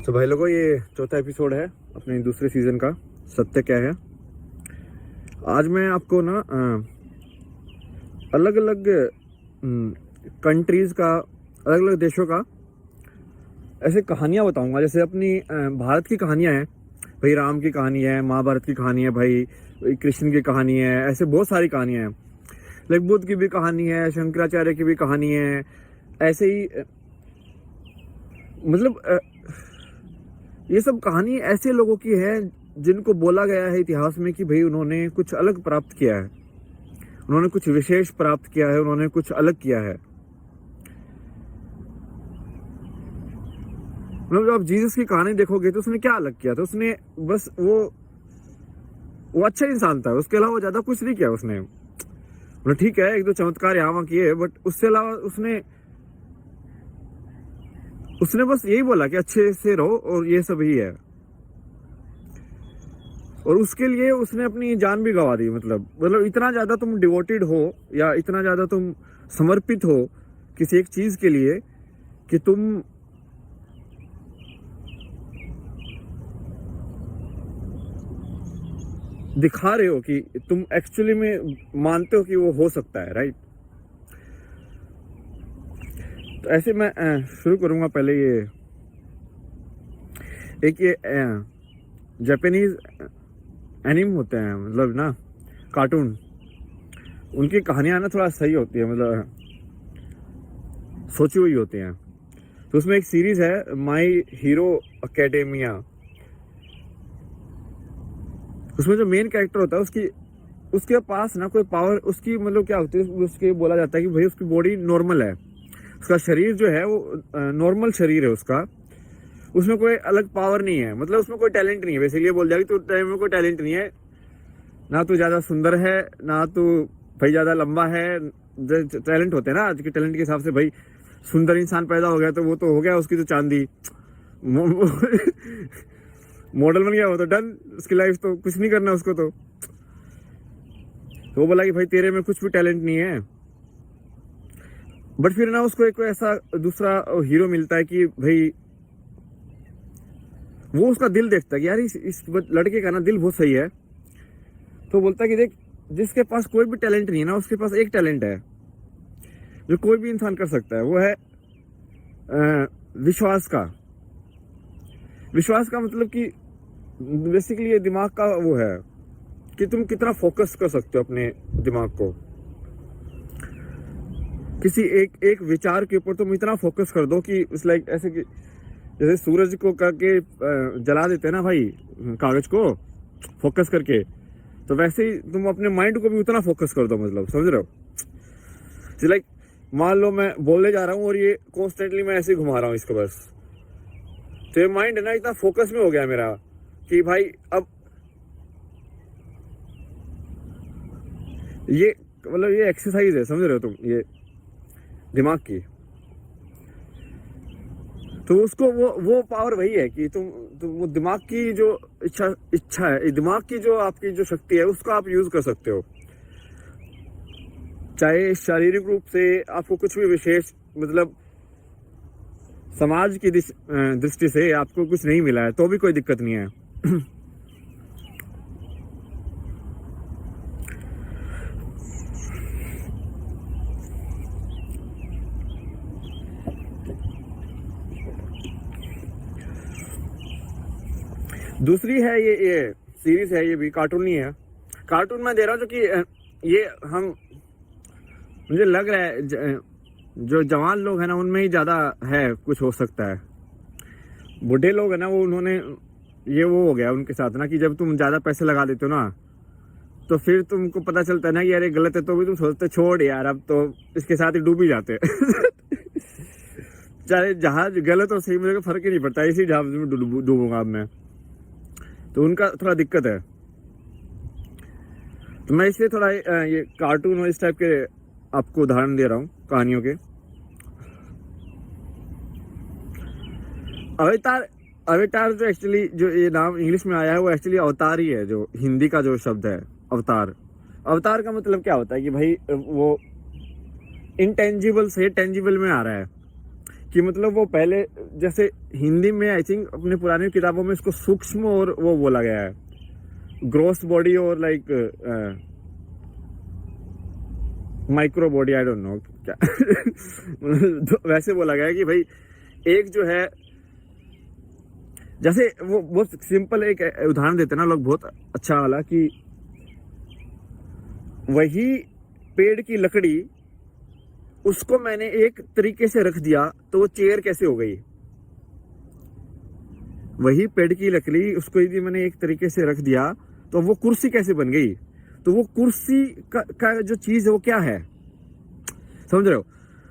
तो भाई लोगों, ये चौथा एपिसोड है अपने दूसरे सीजन का सत्य क्या है। आज मैं आपको ना अलग अलग कंट्रीज का, अलग अलग देशों का ऐसे कहानियां बताऊंगा। जैसे अपनी भारत की कहानियां हैं भाई, राम की कहानी है, महाभारत की कहानी है भाई, कृष्ण की कहानी है, ऐसे बहुत सारी कहानियां हैं। लाइक बुद्ध की भी कहानी है, शंकराचार्य की भी कहानी है। ऐसे ही मतलब ये सब कहानी ऐसे लोगों की है जिनको बोला गया है इतिहास में कि भाई उन्होंने कुछ अलग प्राप्त किया है, उन्होंने कुछ विशेष प्राप्त किया है, उन्होंने कुछ अलग किया है। मतलब जब आप जीसस की कहानी देखोगे तो उसने क्या अलग किया था? उसने बस वो अच्छा इंसान था, उसके अलावा ज्यादा कुछ नहीं किया उसने। मतलब ठीक है, एक दो चमत्कार यहाँ वहाँ किए, बट उससे अलावा उसने उसने बस यही बोला कि अच्छे से रहो और ये सब ही है। और उसके लिए उसने अपनी जान भी गंवा दी। मतलब इतना ज्यादा तुम डिवोटेड हो या इतना ज्यादा तुम समर्पित हो किसी एक चीज के लिए कि तुम दिखा रहे हो कि तुम एक्चुअली में मानते हो कि वो हो सकता है, राइट। तो ऐसे मैं शुरू करूंगा। पहले ये एक ये जापानीज एनिम होते हैं, मतलब ना कार्टून, उनकी कहानियां ना थोड़ा सही होती है, मतलब सोची हुई होती हैं। तो उसमें एक सीरीज है माई हीरो एकेडेमिया। उसमें जो मेन कैरेक्टर होता है उसके पास ना कोई पावर, उसकी मतलब क्या होती है, उसके बोला जाता है कि भाई उसकी बॉडी नॉर्मल है, उसका शरीर जो है वो नॉर्मल शरीर है उसका, उसमें कोई अलग पावर नहीं है, मतलब उसमें कोई टैलेंट नहीं है। बेसिकली बोल जाएगी तो टाइम में कोई टैलेंट नहीं है, ना तो ज्यादा सुंदर है ना तो भाई ज्यादा लंबा है। टैलेंट होते हैं ना आज के टैलेंट के हिसाब से, भाई सुंदर इंसान पैदा हो गया तो वो तो हो गया, उसकी तो चांदी मॉडल बन गया, वो तो डन, उसकी लाइफ तो कुछ नहीं करना उसको। तो वो बोला कि भाई तेरे में कुछ भी टैलेंट नहीं है। बट फिर ना उसको एक ऐसा दूसरा हीरो मिलता है कि भाई वो उसका दिल देखता है कि यार इस लड़के का ना दिल बहुत सही है। तो बोलता है कि देख, जिसके पास कोई भी टैलेंट नहीं है ना, उसके पास एक टैलेंट है जो कोई भी इंसान कर सकता है, वो है विश्वास का। विश्वास का मतलब कि बेसिकली ये दिमाग का वो है कि तुम कितना फोकस कर सकते हो अपने दिमाग को। किसी एक विचार के ऊपर तुम इतना फोकस कर दो कि इट्स लाइक ऐसे कि जैसे सूरज को करके जला देते हैं ना भाई, कागज को फोकस करके, तो वैसे ही तुम अपने माइंड को भी उतना फोकस कर दो। मतलब समझ रहे हो? लाइक मान लो मैं बोलने जा रहा हूँ और ये कॉन्स्टेंटली मैं ऐसे ही घुमा रहा हूँ इसको, बस तो ये माइंड है ना इतना फोकस में हो गया मेरा कि भाई अब ये मतलब ये एक्सरसाइज है, समझ रहे हो तुम, ये दिमाग की। तो उसको वो पावर वही है कि तुम वो दिमाग की जो इच्छा है, दिमाग की जो आपकी जो शक्ति है, उसको आप यूज कर सकते हो। चाहे शारीरिक रूप से आपको कुछ भी विशेष, मतलब समाज की दृष्टि से आपको कुछ नहीं मिला है तो भी कोई दिक्कत नहीं है। दूसरी है ये सीरीज है, ये भी कार्टून नहीं है। कार्टून मैं दे रहा हूँ जो कि ये हम, मुझे लग रहा है जो जवान लोग हैं ना उनमें ही ज्यादा है, कुछ हो सकता है। बूढ़े लोग हैं ना वो, उन्होंने ये वो हो गया उनके साथ ना कि जब तुम ज्यादा पैसे लगा देते हो ना तो फिर तुमको पता चलता है ना कि यार ये गलत है, तो भी तुम सोचते छोड़ यार अब तो इसके साथ ही डूब ही जाते चाहे जहाज गलत और सही मुझे फर्क ही नहीं पड़ता, इसी जहाज में डूबूंगा अब मैं। तो उनका थोड़ा दिक्कत है। तो मैं इसलिए थोड़ा ये कार्टून और इस टाइप के आपको उदाहरण दे रहा हूँ कहानियों के। अवतार जो एक्चुअली जो ये नाम इंग्लिश में आया है वो एक्चुअली अवतार ही है, जो हिंदी का जो शब्द है अवतार। अवतार का मतलब क्या होता है कि भाई वो इंटेंजिबल से टेंजिबल में आ रहा है, कि मतलब वो पहले जैसे हिंदी में आई थिंक अपने पुरानी किताबों में इसको सूक्ष्म और वो बोला गया है, ग्रोस बॉडी और like micro body, I don't know क्या तो वैसे बोला गया है कि भाई एक जो है, जैसे वो बहुत सिंपल एक उदाहरण देते ना लोग बहुत अच्छा वाला, कि वही पेड़ की लकड़ी उसको मैंने एक तरीके से रख दिया तो वो चेयर कैसे हो गई। वही पेड़ की लकड़ी उसको यदि मैंने एक तरीके से रख दिया तो वो कुर्सी कैसे बन गई। तो वो कुर्सी का जो चीज है वो क्या है, समझ रहे हो।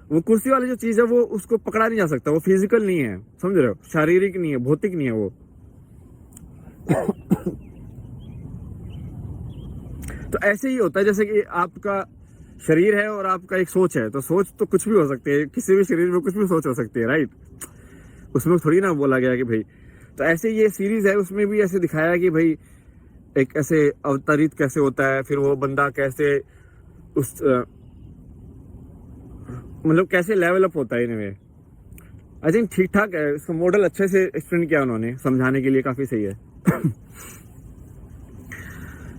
वो कुर्सी वाली जो चीज है वो उसको पकड़ा नहीं जा सकता, वो फिजिकल नहीं है, समझ रहे हो, शारीरिक नहीं है, भौतिक नहीं है वो। तो ऐसे ही होता है जैसे कि आपका शरीर है और आपका एक सोच है, तो सोच तो कुछ भी हो सकती है, किसी भी शरीर में कुछ भी सोच हो सकती है, राइट। उसमें थोड़ी ना बोला गया कि भाई, तो ऐसे ये सीरीज है उसमें भी ऐसे दिखाया कि भाई एक ऐसे अवतरित कैसे होता है, फिर वो बंदा कैसे उस मतलब कैसे लेवल अप होता है। इनमें आई थिंक ठीक ठाक है, इसका मॉडल अच्छे से एक्सप्लेन किया उन्होंने, समझाने के लिए काफी सही है।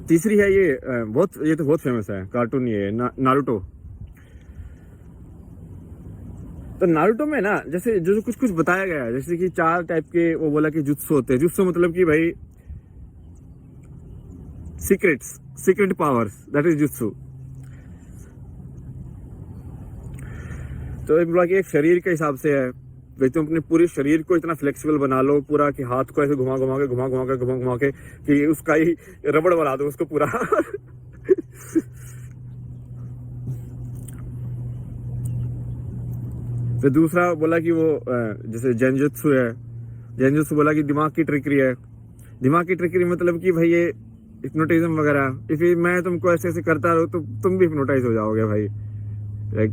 तीसरी है ये ये तो बहुत फेमस है कार्टून, ये नारुतो। तो नारुतो में ना जैसे जो कुछ कुछ बताया गया है, जैसे कि 4 टाइप के वो बोला कि जुत्सु होते हैं। जुत्सु मतलब कि भाई secret powers, that is jutsu. तो एक बोला कि एक शरीर के हिसाब से है, भाई तुम अपने पूरे शरीर को इतना फ्लेक्सिबल बना लो पूरा, कि हाथ को ऐसे घुमा घुमा के कि उसका ही रबड़ बना दो उसको पूरा। फिर दूसरा बोला कि वो जैसे जेंजुत्सु है, जेंजुत्सु बोला कि दिमाग की ट्रिकरी है। दिमाग की ट्रिकरी मतलब कि भाई ये हिप्नोटिज्म वगैरह, इफ मैं तुमको ऐसे ऐसे करता रहूं तो तुम भी हिप्नोटाइज हो जाओगे भाई, लाइक।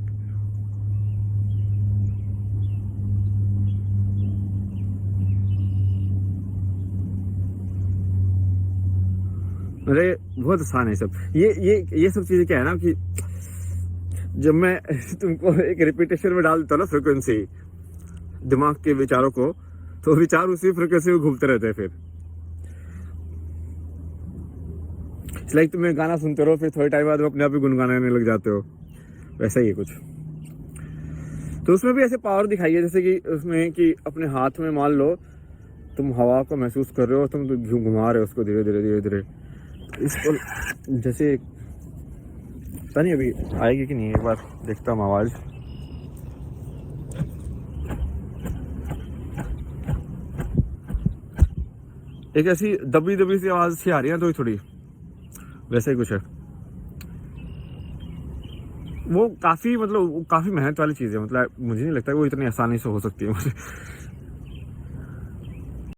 अरे बहुत आसान है सब ये सब चीजें। क्या है ना कि जब मैं तुमको एक रिपीटेशन में डाल देता हूं ना फ्रिक्वेंसी दिमाग के विचारों को, तो विचार उसी फ्रिक्वेंसी में घूमते रहते हैं। फिर लाइक तुम गाना सुनते रहो, फिर थोड़े टाइम बाद वो अपने आप ही गुनगुनाने लग जाते हो, वैसा ही है कुछ। तो उसमें भी ऐसे पावर दिखाई है, जैसे कि उसमें कि अपने हाथ में मान लो तुम हवा को महसूस कर रहे हो, तुम घुमा रहे हो उसको धीरे धीरे इसको, जैसे पता नहीं अभी आएगी कि नहीं, एक बार देखता हूँ आवाज। एक ऐसी दबी दबी सी आवाज सी आ रही है तो थोड़ी, वैसे ही कुछ है। वो काफी मतलब काफी मेहनत वाली चीज है, मतलब मुझे नहीं लगता वो इतनी आसानी से हो सकती है मुझे।